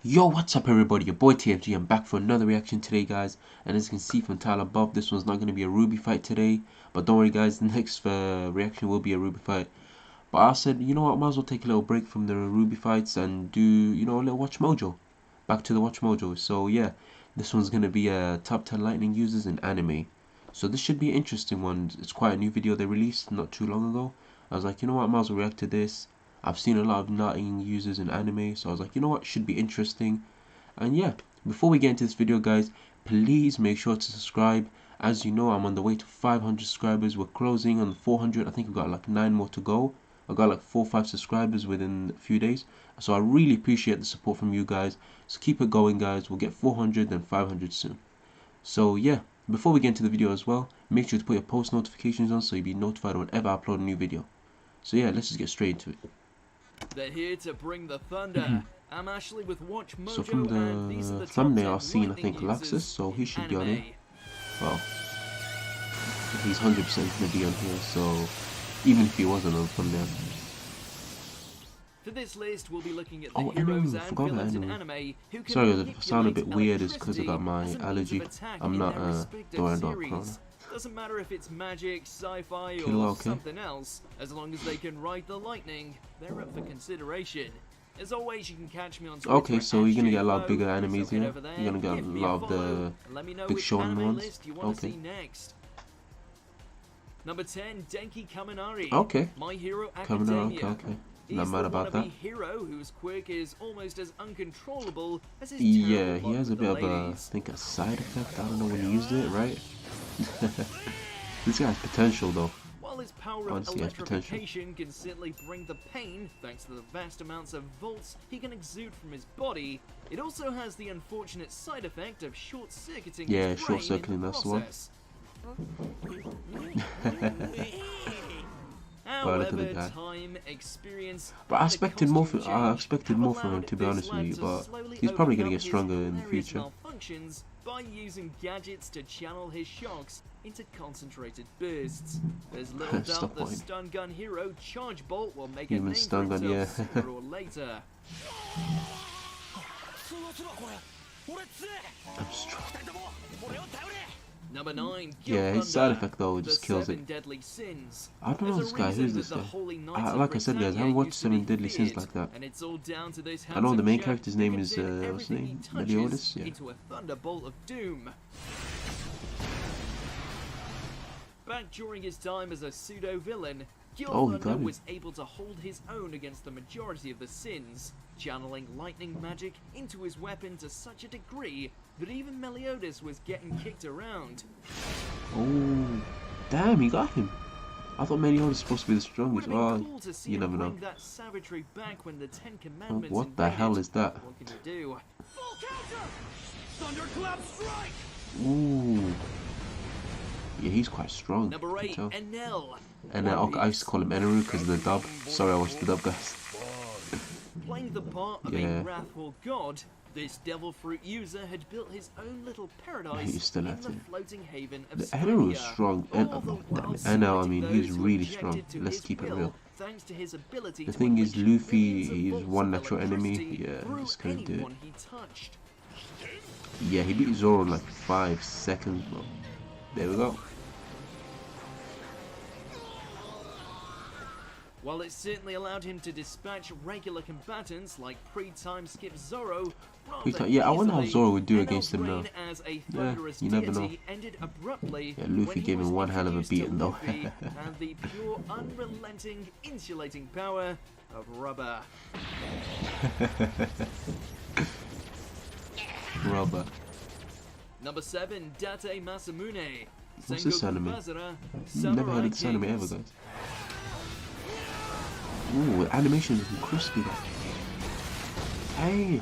Yo, what's up everybody, your boy TFG. I'm back for another reaction today, guys. And as you can see from the title above, this one's not going to be a Ruby fight today. But don't worry guys, the next reaction will be a Ruby fight. But I said, you know what, might as well take a little break from the Ruby fights and do, you know, a little Watch Mojo. Back to the Watch Mojo. So yeah, this one's going to be top 10 lightning users in anime. So this should be an interesting one. It's quite a new video they released not too long ago. I was like, you know what, I might as well react to this. I've seen a lot of lightning users in anime, so I was like, you know what, should be interesting. And yeah, before we get into this video guys, please make sure to subscribe. As you know, I'm on the way to 500 subscribers. We're closing on 400. I think we've got like 9 more to go. I got like 4 or 5 subscribers within a few days, so I really appreciate the support from you guys. So keep it going guys. We'll get 400 and 500 soon. So yeah, before we get into the video as well, make sure to put your post notifications on so you'll be notified whenever I upload a new video. So yeah, let's just get straight into it. They're here to bring the thunder. I'm Ashley with Watch Mojo, so from the thumbnail I've seen, I think Laxus, so he should be on it. Well, he's 100% going to be on here, so even if he wasn't on the thumbnail. For this list, we'll be looking at the heroes and villains in anime who can sorry, if I sound a bit weird, it's because I got my allergy. I'm not doing corona. Doesn't matter if it's magic, sci-fi, or something else, as long as they can ride the lightning, they're up for consideration. As always, you can catch me on Twitter. Okay, so you're gonna get a lot of bigger enemies here. You're gonna get a lot of the big shonen ones. Okay. Number 10, Denki Kaminari. Okay. My Hero Academia. Okay. Not mad about that. Hero whose quirk is almost as uncontrollable as his yeah, he has a bit of a, I think, a side effect. I don't know when he used it, right? This guy has potential though. While his power of electrification can certainly bring the pain thanks to the vast amounts of volts he can exude from his body, it also has the unfortunate side effect of short-circuiting his brain in the process. However, time, experience, but I expected more from him, to be honest with you, but he's probably gonna get stronger in the future. By using gadgets to channel his shocks into concentrated bursts. There's little doubt the stun gun hero Charge Bolt will make a name for himself sooner or later. I'm strong. Number 9, yeah, his side effect though just kills it. I don't know this guy. Who's this guy? Like I said, guys, I haven't watched 7 Deadly Sins like that. I know the main character's name is what's his name? Meliodas. Yeah. Into a thunderbolt of doom. Back during his time as a pseudo-villain, Thunder was able to hold his own against the majority of the sins, channeling lightning magic into his weapon to such a degree that even Meliodas was getting kicked around. Oh, damn, he got him. I thought Meliodas was supposed to be the strongest. Oh, you never know. That savagery back when the 10 Commandments what the hell is that? What can you do? Full counter! Thunderclap strike! Ooh. Yeah, he's quite strong. Number 8, Enel. Okay, I used to call him Eneru because of the dub. Sorry, I watched the dub, guys. Playing the part of a wrathful god, this devil fruit user had built his own little paradise in the floating haven of Eneru is strong. Enel, I mean, he's really strong. Let's keep it real. Thanks to his ability the thing is, Luffy, he's one natural enemy. Yeah, just couldn't do it. Yeah, he beat Zoro in like 5 seconds, bro. There we go. While it certainly allowed him to dispatch regular combatants like pre-time skip Zoro, yeah, I wonder how Zoro would do against him now. Yeah, you never know. Yeah, Luffy gave him one hell of a beating though. And the pure, unrelenting, insulating power of rubber. Rubber. Number 7, Date Masamune. What's this anime? Never heard of this anime ever, guys. Ooh, animation is crispy though. Hey.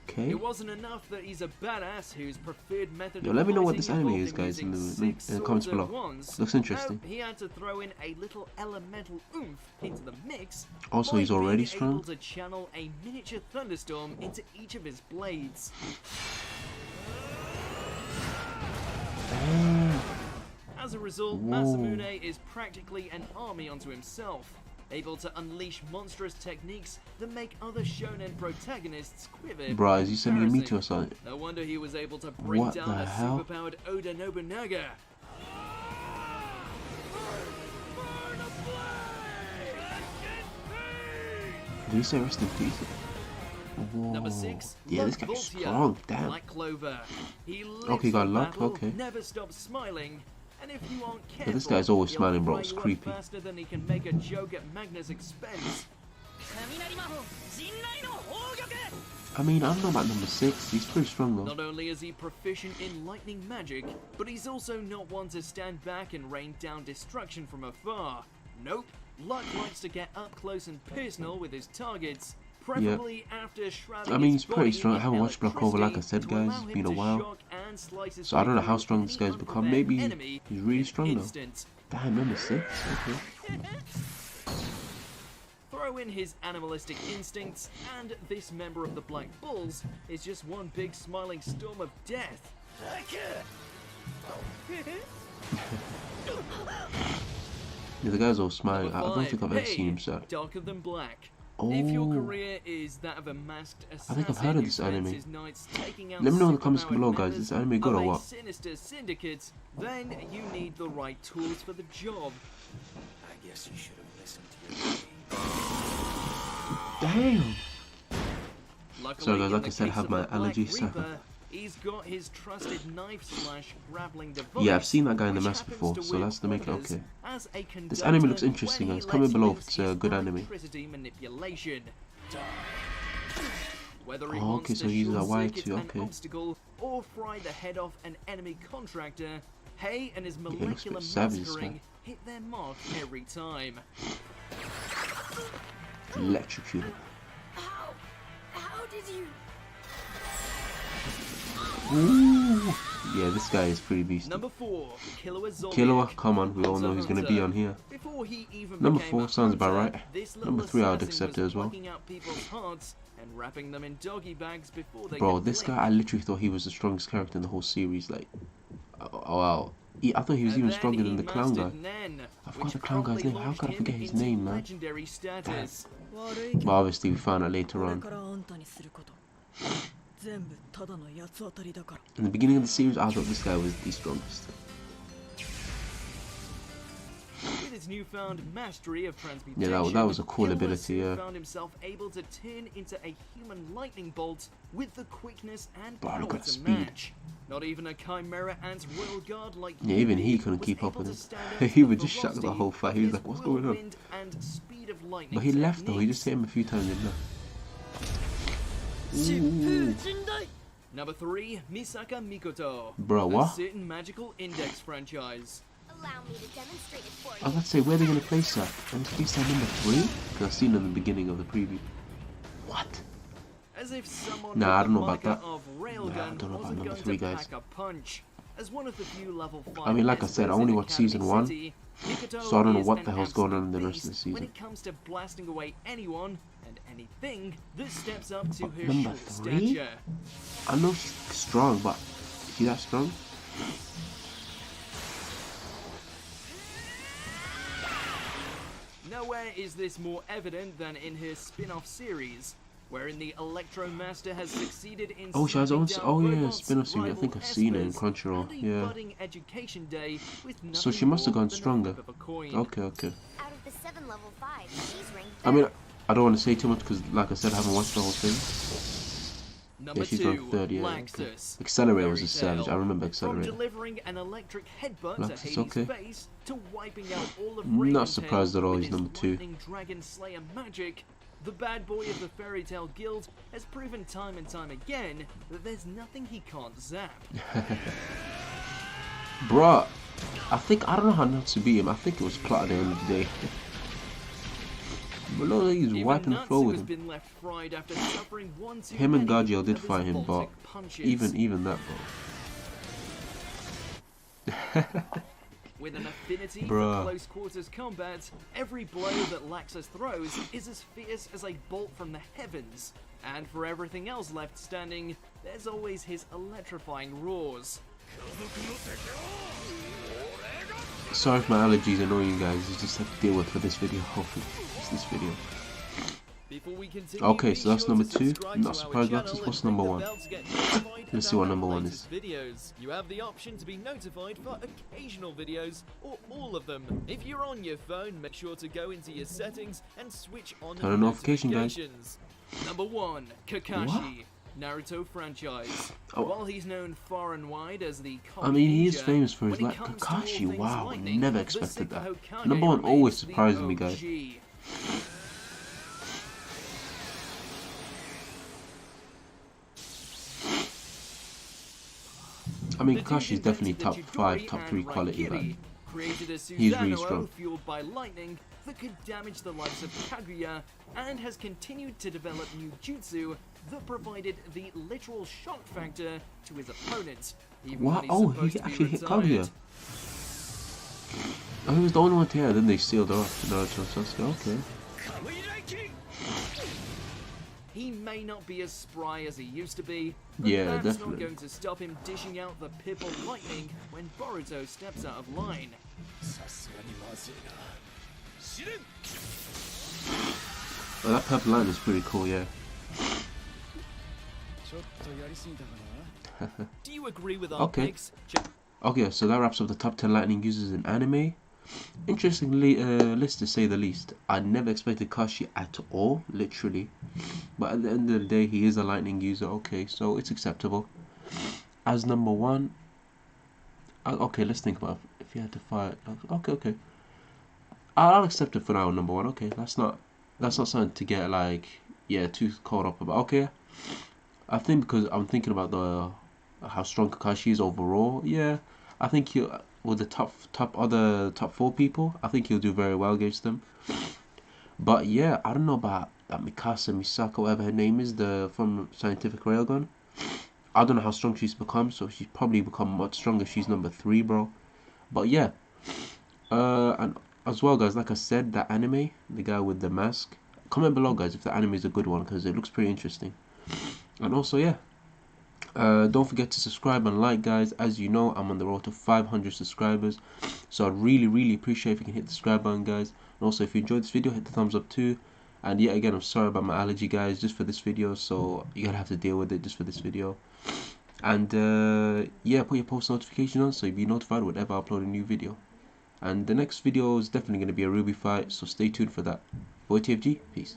Okay. It wasn't enough that he's a badass whose preferred method. Yo, let me know what this anime is, guys, in the comments below. Looks interesting. He had to throw in a little elemental oomph into the mix. Also, he's already strong. Able to channel a miniature thunderstorm into each of his blades. As a result, Masamune is practically an army unto himself. able to unleash monstrous techniques that make other shonen protagonists quiver. Bro, is he sending me to or something? No wonder he was able to bring What down the a hell? superpowered Oda Nobunaga. Did he say rest in peace? Whoa. Number 6. Yeah, this guy's strong. Damn. Black Clover. He lives Okay, got for luck. battle, Okay. never stops smiling. And if you aren't careful, Yeah, this guy's always he'll smiling, bro. fry It's you up creepy. faster than he can make a joke at Magna's expense. I mean, I don't know about number 6. He's pretty strong though. Not only is he proficient in lightning magic, but he's also not one to stand back and rain down destruction from afar. Nope, Luck likes to get up close and personal with his targets, preferably after shrouding I mean, his he's pretty body strong. I in haven't watched Black Clover, like I said, electricity guys. to It's been a allow him to while. shock and slice his So I don't know way how through strong any this guy's become. unprepared Maybe enemy he's really in strong an though. instant. Damn, number 6. Okay. Throw in his animalistic instincts, and this member of the Black Bulls is just one big smiling storm of death. Yeah, the guy's all smiling. Number I don't think I've ever 5, seen him sad. Darker Than Black. Oh. If your career is that of a masked assassin, think I've heard of who this spends anime. his nights taking out Let me know in the comments superpowered below, guys. members Is this anime good of or a what? sinister syndicate, then you need the right tools for the job. I guess you should have listened to your Damn. Luckily, Sorry, guys, in like the I said, I case have of my the Black allergies, so- Reaper, he's got his trusted knife/grappling device. Yeah, I've seen that guy in the which mask happens before, to so wield that's the make it corners okay. as a This anime looks conductor interesting, when guys. he Comment lets below loose if it's a his good anime. electricity manipulation. Whether he Oh, wants okay, so to he uses a wire short-circuit too, an okay. obstacle or fry the head off an enemy contractor, Hay and his looks a bit molecular savage, this massacring guy. hit their mark every time. Electrocuted. How did you? Ooh. Yeah, this guy is pretty beastly. Number 4, Killua Zoldyck. Killua, come on, we all know he's gonna be on here. Before he even Number became 4 a sounds about hunter, right. this Number little 3 I would assassin accept was it as well. plucking out people's hearts and wrapping them in doggy bags before they Bro, could this blink. guy, I literally thought he was the strongest character in the whole series. Like, oh wow. I thought he was And even then stronger he than the clown guy. mastered Nen, I forgot which the clown guy's promptly name. How launched could I him forget his into name, man? legendary status. But obviously we found out later on. In the beginning of the series, I thought this guy was the strongest. With his newfound mastery of transmutation, Yeah, that was a cool Killua ability, soon yeah. found himself able to turn into a human lightning bolt with the quickness and Bro, power look at to speed. match. Not even a Chimera Ant's royal guard like Yeah, even he Yugi couldn't was keep up able with to him. stand up He to the was just shocked the ferocity whole fight. of He was his like, what's going on? whirlwind and speed of lightning But he left though, he techniques. just hit him a few times and left. Ooh. Number 3, Misaka Mikoto. Bro, A what? certain magical index franchise. Allow me to demonstrate it for I you. was about to say, where are they going to place that? And place that number 3? Because I've seen it in the beginning of the preview. What? As if someone Nah, I with don't the know about moniker that. of Nah, I Railgun don't know about wasn't number going 3, to guys. pack a punch. As one of the few level 5 I mean, like I said, I Esper only in watched Academy season 1, City, Mikoto so I don't know is what an the hell's going on in the absolute rest of the beast when season. it comes to blasting away anyone and anything that steps up to her Number short 3? stature. I know she's strong, but is she that strong? Nowhere is this more evident than in her spin-off series, wherein the Electro Master has succeeded in Oh, she has her own slapping down yeah, robots, spin-off series. I rival think I've seen it in Espers, Crunchyroll. and a Yeah. budding education day with So she nothing must have more gone than a stronger. flip of a coin. Okay, okay. Out of the 7 level 5, she's ranked I mean, third. I don't want to say too much because, like I said, I haven't watched the whole thing. Number Yeah, she's 2, ranked 3rd, yeah. Okay. Laxus. Accelerator was a Fairy savage. I Tail. remember From Accelerator. delivering an electric headbutt Laxus, to Hades' okay. face to wiping out all of Not Raven surprised Tail at all with he's his number 2. lightning dragon slayer magic, the bad boy of the Fairy Tail Guild has proven time and time again that there's nothing he can't zap. Bruh, I don't know how not to beat him. I think it was plot at the end of the day. But look, he's Even wiping the floor Natsu with has him. been left fried after suffering one too Him and many Gagio did of his fight him, but Baltic punches. even that, bro. With an affinity Bruh. for close quarters combat, every blow that Laxus throws is as fierce as a bolt from the heavens. And for everything else left standing, there's always his electrifying roars. Sorry if my allergies annoying you guys. You just have to deal with for this video. Hopefully, it's this video. Okay, so that's number 2. Not surprised, Laxus. What's number 1? Let's see what number 1 is. You have the option to be notified for occasional videos or all of them. If you're on your phone, make sure to go into your settings and switch on Turn on notification, guys. Number 1, Kakashi. Naruto franchise. While he's known far and wide as the I mean, he is famous for his like Kakashi. Wow, never expected that. Number 1 always surprises me, guys. I mean, Kakashi is definitely top 5, top 3 quality. Like, he's really strong. Fueled by lightning that could damage the likes of Kaguya, and has continued to develop new jutsu that provided the literal shock factor to his opponents. What? Oh, he actually hit Kaguya. Oh, he was the only one to hit, then they sealed off Naruto Sasuke. Okay. He may not be as spry as he used to be, but yeah, that's definitely not going to stop him dishing out the purple lightning when Boruto steps out of line. Oh, that purple line is pretty cool, yeah. Do you agree with our picks? Okay, so that wraps up the top 10 lightning users in anime. Interestingly, list to say the least. I never expected Kashi at all, literally. But at the end of the day, he is a lightning user. Okay, so it's acceptable. As number 1, okay, let's think about it. If you had to fight. Okay. I'll accept it for now. Number 1. Okay, that's not something to get like too caught up about. Okay, I think because I'm thinking about how strong Kakashi is overall. Yeah, I think he'll with the top 4 people. I think he'll do very well against them. But yeah, I don't know about that Mikasa, Misaka, whatever her name is, from Scientific Railgun. I don't know how strong she's become, so she's probably become much stronger. She's number 3, bro. But yeah, and as well, guys, like I said, that anime, the guy with the mask. Comment below, guys, if the anime is a good one, because it looks pretty interesting. And also, yeah, don't forget to subscribe and like, guys. As you know, I'm on the road to 500 subscribers, so I'd really appreciate if you can hit the subscribe button, guys. And also, if you enjoyed this video, hit the thumbs up too. And yet again, I'm sorry about my allergy, guys, just for this video, so you're gonna have to deal with it just for this video. And yeah, put your post notification on so you'll be notified whenever I upload a new video. And the next video is definitely going to be a Ruby fight, so stay tuned for that. Boy TFG, peace.